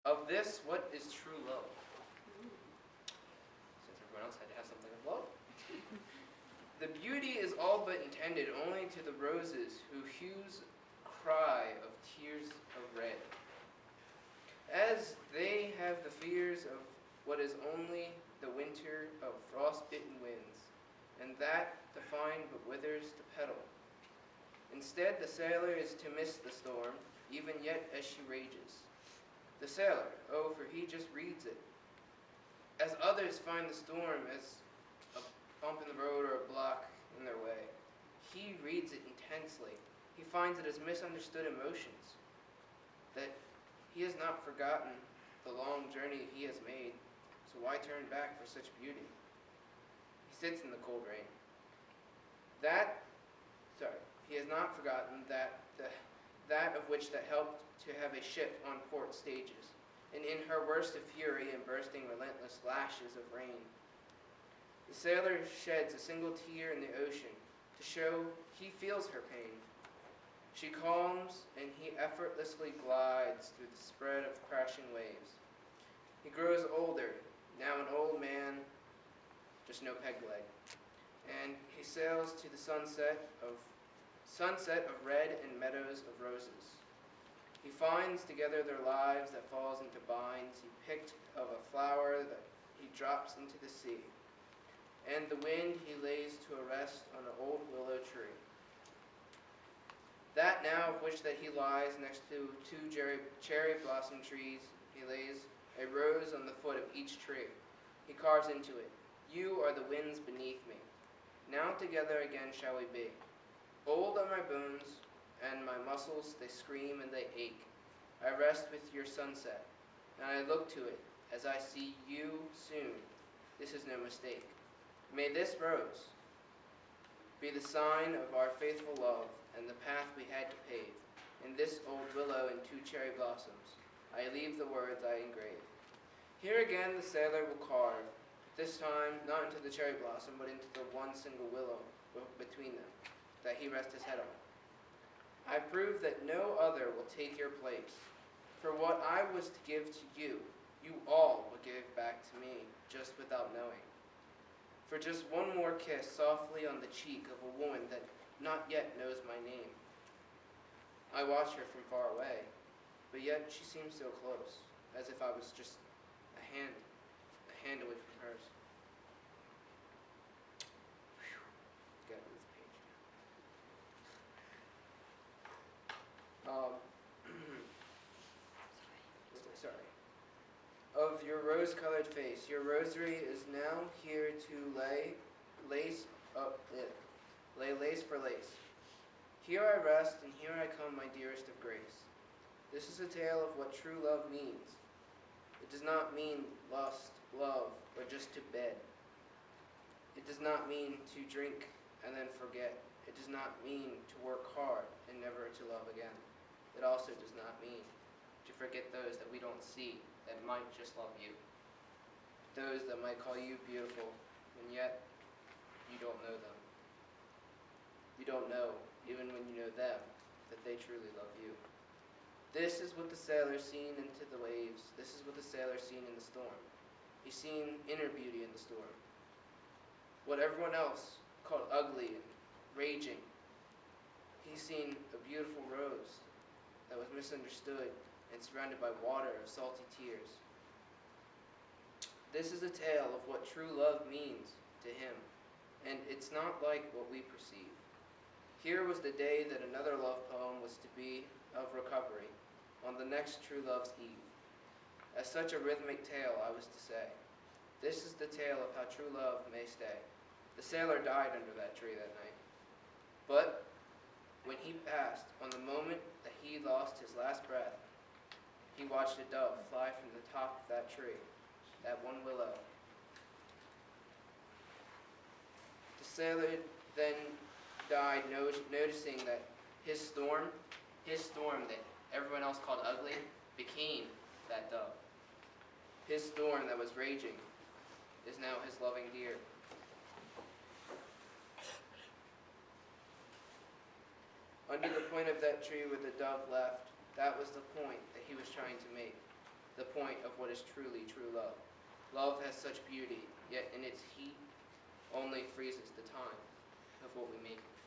Of this, what is true love? Since everyone else had to have something of love. The beauty is all but intended only to the roses who hues cry of tears of red. As they have the fears of what is only the winter of frost-bitten winds, and that define but withers the petal. Instead, the sailor is to miss the storm, even yet as she rages. The sailor, oh, for he just reads it. As others find the storm as a bump in the road or a block in their way, he reads it intensely. He finds it as misunderstood emotions, that he has not forgotten the long journey he has made, so why turn back for such beauty? He sits in the cold rain. He has not forgotten that of which that helped to have a ship on port stages, and in her worst of fury and bursting relentless lashes of rain. The sailor sheds a single tear in the ocean to show he feels her pain. She calms, and he effortlessly glides through the spread of crashing waves. He grows older, now an old man, just no peg leg, and he sails to the sunset of red and meadows of roses. He finds together their lives that falls into binds. He picked of a flower that he drops into the sea, and the wind he lays to a rest on an old willow tree. That now of which that he lies next to two cherry blossom trees, he lays a rose on the foot of each tree. He carves into it, "You are the winds beneath me. Now together again shall we be. Old are my bones, and my muscles, they scream and they ache. I rest with your sunset, and I look to it as I see you soon. This is no mistake. May this rose be the sign of our faithful love and the path we had to pave. In this old willow and two cherry blossoms, I leave the words I engrave." Here again the sailor will carve, this time not into the cherry blossom, but into the one single willow between them, that he rests his head on. "I prove that no other will take your place. For what I was to give to you, you all will give back to me, just without knowing. For just one more kiss softly on the cheek of a woman that not yet knows my name. I watch her from far away, but yet she seems so close, as if I was just a hand away from hers." Whew. Gotta move the page. Sorry. "Of your rose-colored face, your rosary is now here to lay lace for lace. Here I rest, and here I come, my dearest of grace. This is a tale of what true love means. It does not mean lust, love, or just to bed. It does not mean to drink and then forget. It does not mean to work hard and never to love again. It also does not mean to forget those that we don't see that might just love you. Those that might call you beautiful, and yet you don't know them. You don't know, even when you know them, that they truly love you. This is what the sailor seen into the waves. This is what the sailor seen in the storm. He's seen inner beauty in the storm. What everyone else called ugly and raging, he's seen a beautiful rose that was misunderstood and surrounded by water of salty tears. This is a tale of what true love means to him, and it's not like what we perceive. Here was the day that another love poem was to be of recovery, on the next true love's eve. As such a rhythmic tale, I was to say. This is the tale of how true love may stay. The sailor died under that tree that night. But when he passed, on the moment that he lost his last breath, he watched a dove fly from the top of that tree, that one willow. The sailor then died noticing that his storm that everyone else called ugly, became that dove. His storm that was raging is now his loving deer. Under the point of that tree where the dove left, that was the point that he was trying to make. the point of what is truly true love. Love has such beauty, yet in its heat only freezes the time of what we make it.